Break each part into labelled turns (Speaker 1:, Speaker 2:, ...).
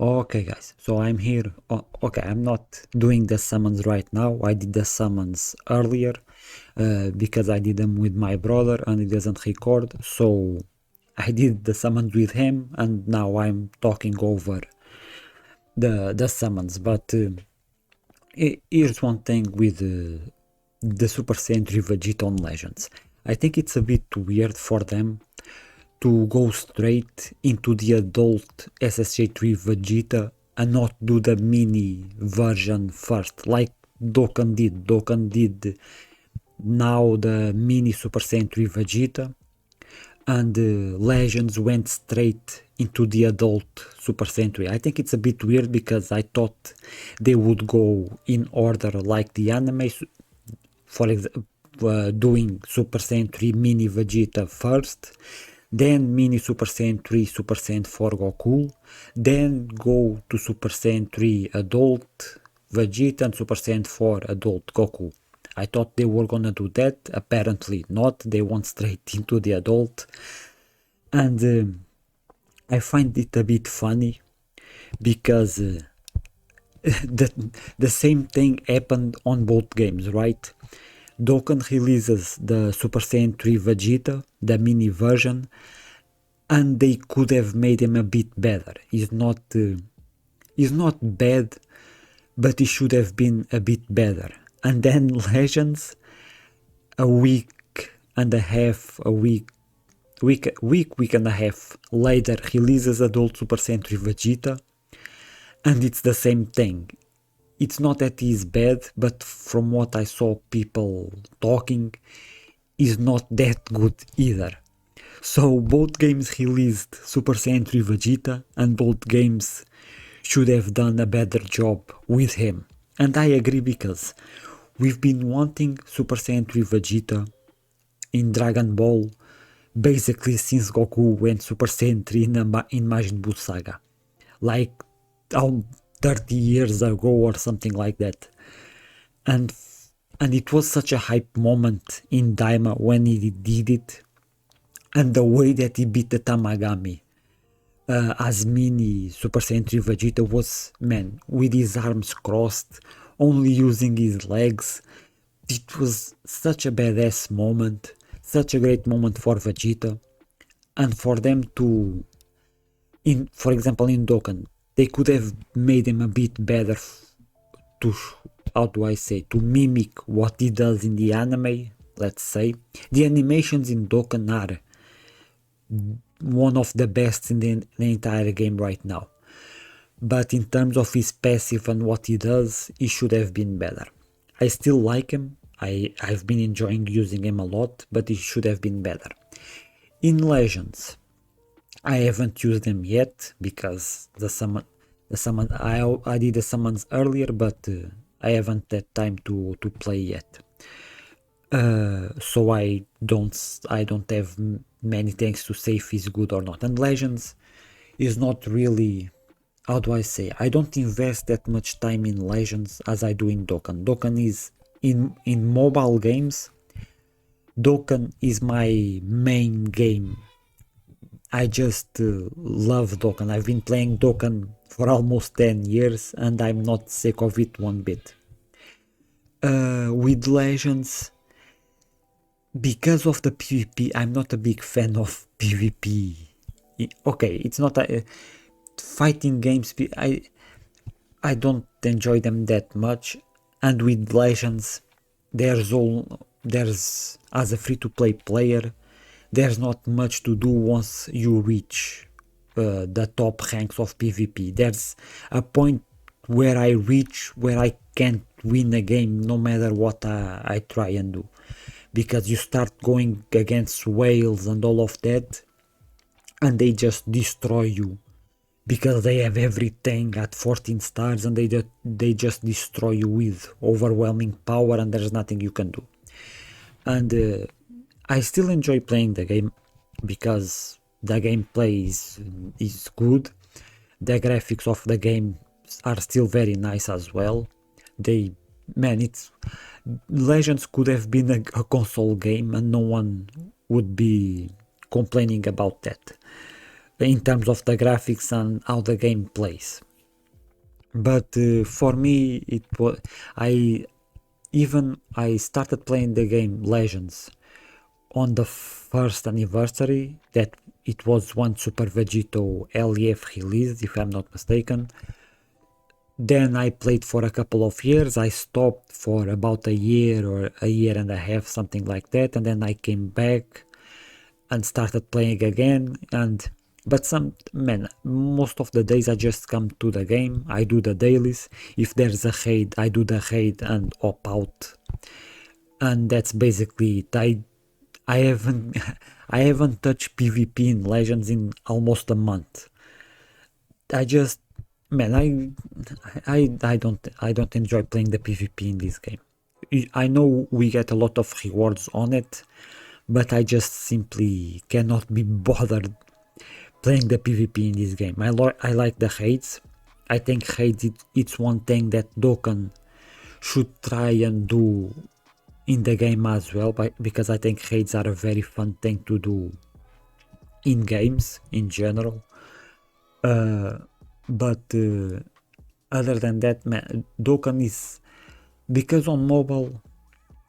Speaker 1: Okay, guys, so I'm here. Okay, I'm not doing the summons right now. I did the summons earlier because I did them with my brother and it doesn't record. So I did the summons with him, and now I'm talking over the summons. But here's one thing with the Super Saiyan 3 Vegeta on Legends. I think it's a bit weird for them to go straight into the adult SSJ3 Vegeta and not do the mini version first, like Dokkan did. Dokkan did now the mini Super Saiyan 3 Vegeta, and Legends went straight into the adult Super Saiyan 3. I think it's a bit weird because I thought they would go in order like the anime, for example, doing Super Saiyan 3 Mini Vegeta first, then Mini Super Saiyan 3 Super Saiyan 4 Goku, then go to Super Saiyan 3 Adult Vegeta and Super Saiyan 4 Adult Goku. I thought they were gonna do that, apparently not, they went straight into the adult, and I find it a bit funny because the same thing happened on both games, right? Dokkan releases the Super Saiyan 3 Vegeta, the mini version, and they could have made him a bit better. He's not bad, but he should have been a bit better. And then Legends, a week and a half, week and a half later, releases Adult Super Saiyan 3 Vegeta, and it's the same thing. It's not that he's bad, but from what I saw people talking, he's not that good either. So both games released Super Saiyan 3 Vegeta, and both games should have done a better job with him. And I agree because we've been wanting Super Saiyan 3 Vegeta in Dragon Ball basically since Goku went Super Saiyan 3 in Majin Buu Saga. Like 30 years ago or something like that. And it was such a hype moment in Daima when he did it, and the way that he beat the Tamagami as mini Super Saiyan 3 Vegeta was, man, with his arms crossed, only using his legs. It was such a badass moment, such a great moment for Vegeta, and for them to, for example, in Dokkan, they could have made him a bit better to, how do I say, to mimic what he does in the anime, let's say. The animations in Dokkan are one of the best in the entire game right now. But in terms of his passive and what he does, he should have been better. I still like him. I've been enjoying using him a lot, but he should have been better. In Legends, I haven't used them yet because I did the summons earlier, but I haven't had time to play yet. So I don't have many things to say if he's good or not. And Legends is not really, how do I say, I don't invest that much time in Legends as I do in Dokkan. Dokkan is in mobile games. Dokkan is my main game. I just love Dokkan. I've been playing Dokkan for almost 10 years and I'm not sick of it one bit. With Legends, because of the PvP, I'm not a big fan of PvP. Okay, it's not a fighting games. I don't enjoy them that much, and with Legends, there's as a free-to-play player, there's not much to do once you reach the top ranks of PvP. There's a point where I reach where I can't win a game no matter what I try and do, because you start going against whales and all of that, and they just destroy you because they have everything at 14 stars, and they just destroy you with overwhelming power, and there's nothing you can do. And I still enjoy playing the game because the gameplay is good. The graphics of the game are still very nice as well. Legends could have been a console game and no one would be complaining about that. in terms of the graphics and how the game plays. But for me, it was I started playing the game Legends on the first anniversary that it was one Super Vegeta LEF release, if I'm not mistaken. Then I played for a couple of years. I stopped for about a year or a year and a half, something like that, and then I came back and started playing again. And but most of the days I just come to the game. I do the dailies. If there's a raid, I do the raid and opt out, and that's basically it. I haven't I haven't touched PvP in Legends in almost a month. I just man I don't enjoy playing the PvP in this game. I know we get a lot of rewards on it, but I just simply cannot be bothered playing the PvP in this game. I like the raids. I think raids it's one thing that Dokkan should try and do in the game as well, because I think raids are a very fun thing to do in games in general. But other than that, man, Dokkan is, because on mobile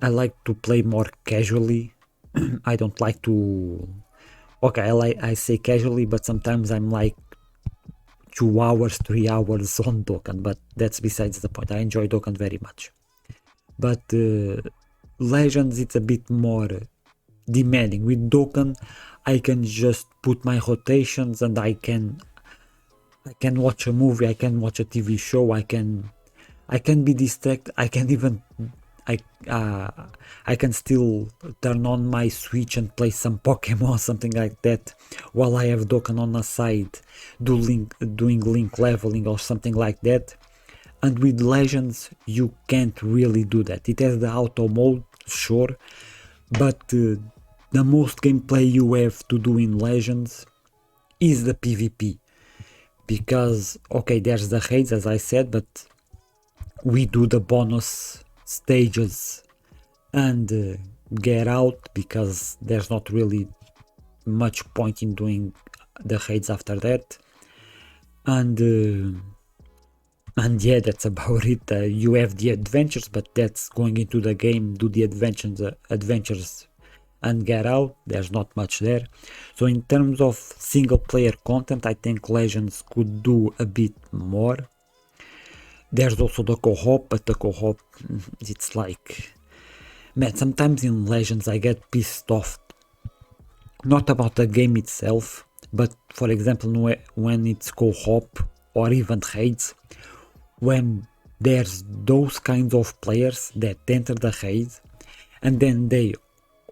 Speaker 1: I like to play more casually. I don't like to. Okay, I say casually, but sometimes I'm like 2 hours, 3 hours on Dokkan, but that's besides the point. I enjoy Dokkan very much. But Legends, it's a bit more demanding. With Dokkan, I can just put my rotations and I can watch a movie, I can watch a TV show, I can be distracted, I can even I can still turn on my Switch and play some Pokemon, something like that, while I have Dokkan on the side, doing link leveling or something like that. And with Legends, you can't really do that. It has the auto mode, sure, but the most gameplay you have to do in Legends is the PvP. Because, okay, there's the raids, as I said, but we do the bonus stages and get out, because there's not really much point in doing the raids after that. And yeah, that's about it. You have the adventures, but that's going into the game, do the adventures and get out. There's not much there. So in terms of single player content, I think Legends could do a bit more. There's also the co-op, but the co-op, it's like, man, sometimes in Legends I get pissed off, not about the game itself, but for example when it's co-op or even raids, when there's those kinds of players that enter the raid and then they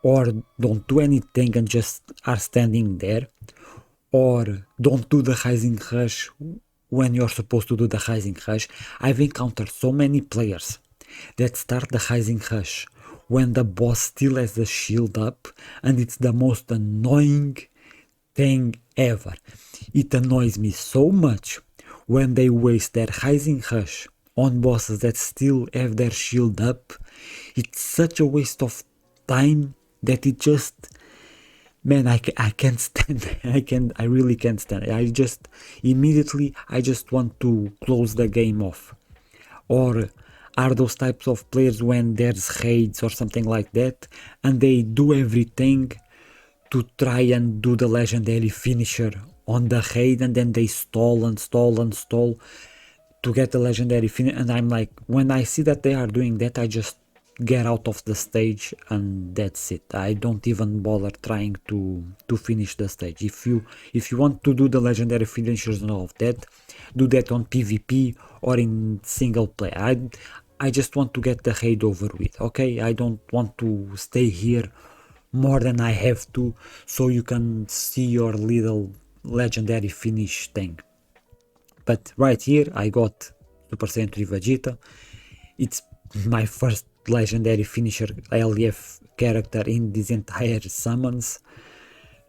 Speaker 1: or don't do anything and just are standing there, or don't do the Rising Rush when you're supposed to do the Rising Rush. I've encountered so many players that start the Rising Rush when the boss still has the shield up, and it's the most annoying thing ever. It annoys me so much when they waste their Rising Rush on bosses that still have their shield up. It's such a waste of time that it just, man, I can't stand it. I really can't stand it. I just immediately want to close the game off. Or are those types of players when there's raids or something like that and they do everything to try and do the legendary finisher on the raid, and then they stall and stall and stall to get the legendary finish, and I'm like, when I see that they are doing that, I just get out of the stage and that's it. I don't even bother trying to finish the stage. If you want to do the legendary finishers and all of that, do that on PvP or in single play. I just want to get the raid over with, okay? I don't want to stay here more than I have to so you can see your little legendary finish thing. But right here I got Super Saiyan 3 Vegeta. It's my first legendary finisher LEF character in this entire summons,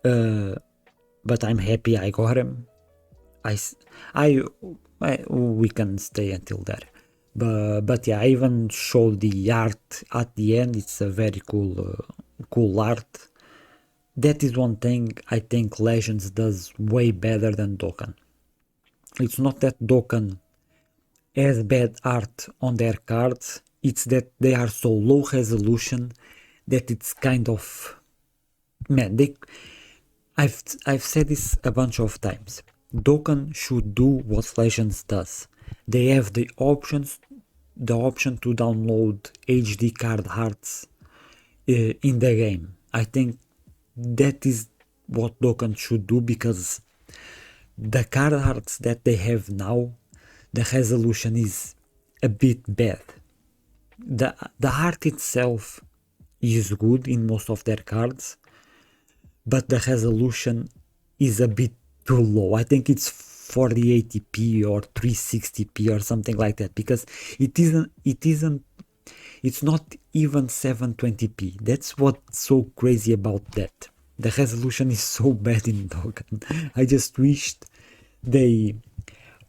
Speaker 1: but I'm happy I got him. We can stay until there, but yeah, I even showed the art at the end. It's a very cool art. that is one thing I think Legends does way better than Dokkan. It's not that Dokkan has bad art on their cards, it's that they are so low resolution that it's kind of, man, I've said this a bunch of times. Dokkan should do what Legends does. They have the option to download HD card arts in the game. I think that is what Dokkan should do, because the card arts that they have now, the resolution is a bit bad. The art itself is good in most of their cards, but the resolution is a bit too low. I think it's 4080p or 360p or something like that, because it's not even 720p. That's what's so crazy about that. The resolution is so bad in Dokkan. I just wished they...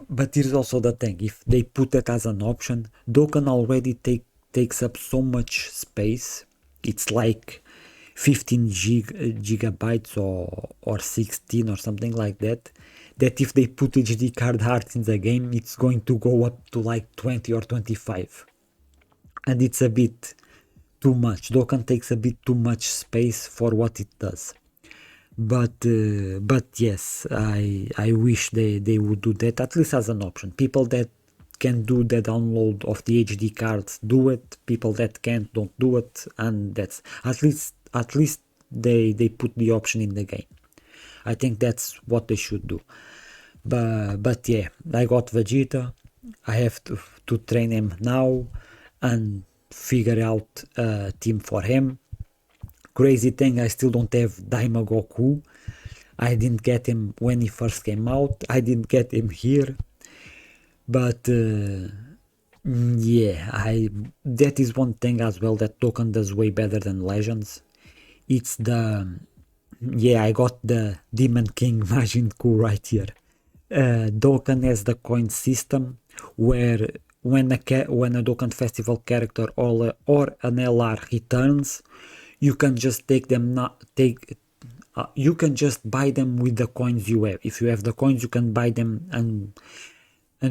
Speaker 1: But here's also the thing, if they put that as an option, Dokkan already takes up so much space. It's like 15 gigabytes or 16 or something like that, that if they put HD card art in the game, it's going to go up to like 20 or 25. And it's a bit too much. Dokkan takes a bit too much space for what it does. But yes, I wish they would do that, at least as an option. People that can do the download of the HD cards do it. People that can't don't do it, and that's at least they put the option in the game. I think that's what they should do. But yeah, I got Vegeta. I have to train him now and figure out a team for him. Crazy thing, I still don't have Daima Goku. I didn't get him when he first came out. I didn't get him here. But yeah, that is one thing as well that Dokkan does way better than Legends. It's I got the Demon King Majin Buu right here. Dokkan has the coin system where when a Dokkan Festival character or an LR returns, you can just you can just buy them with the coins you have. If you have the coins, you can buy them, and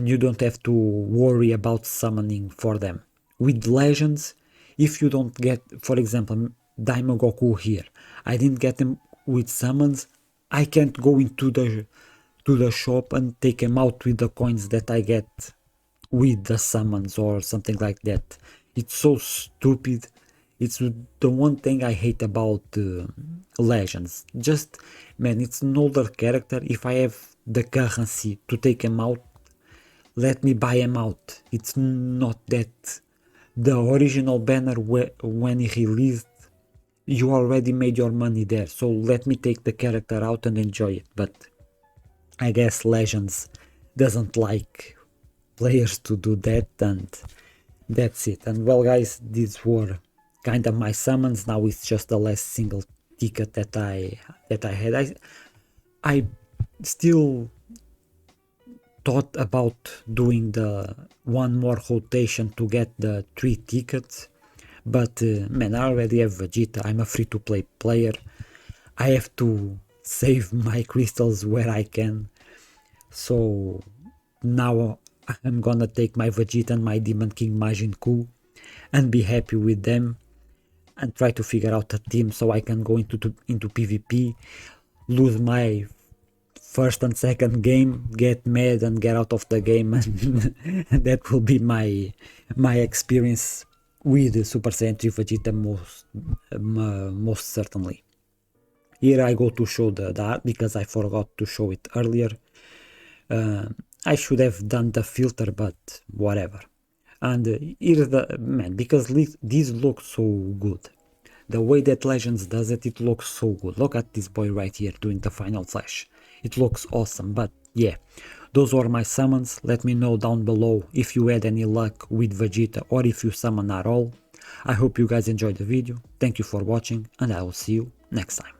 Speaker 1: you don't have to worry about summoning for them. With Legends, if you don't get, for example, Daima Goku here, I didn't get them with summons, I can't go into the shop and take them out with the coins that I get with the summons or something like that. It's so stupid. It's the one thing I hate about Legends. Just, man, it's an older character. If I have the currency to take him out, let me buy him out. It's not that the original banner when he released, you already made your money there. So let me take the character out and enjoy it. But I guess Legends doesn't like players to do that, and that's it. And well, guys, these were kind of my summons. Now it's just the last single ticket that I had. I still thought about doing the one more rotation to get the 3 tickets, but man, I already have Vegeta. I'm a free-to-play player. I have to save my crystals where I can, so now I'm gonna take my Vegeta and my Demon King Majin Buu and be happy with them, and try to figure out a team so I can go into PvP, lose my first and second game, get mad and get out of the game, and that will be my experience with Super Saiyan 3 Vegeta most certainly. Here I go to show the art because I forgot to show it earlier. I should have done the filter, but whatever. And here's the, man, because this looks so good. The way that Legends does it, it looks so good. Look at this boy right here doing the final flash. It looks awesome. But yeah, those were my summons. Let me know down below if you had any luck with Vegeta or if you summon at all. I hope you guys enjoyed the video. Thank you for watching, and I will see you next time.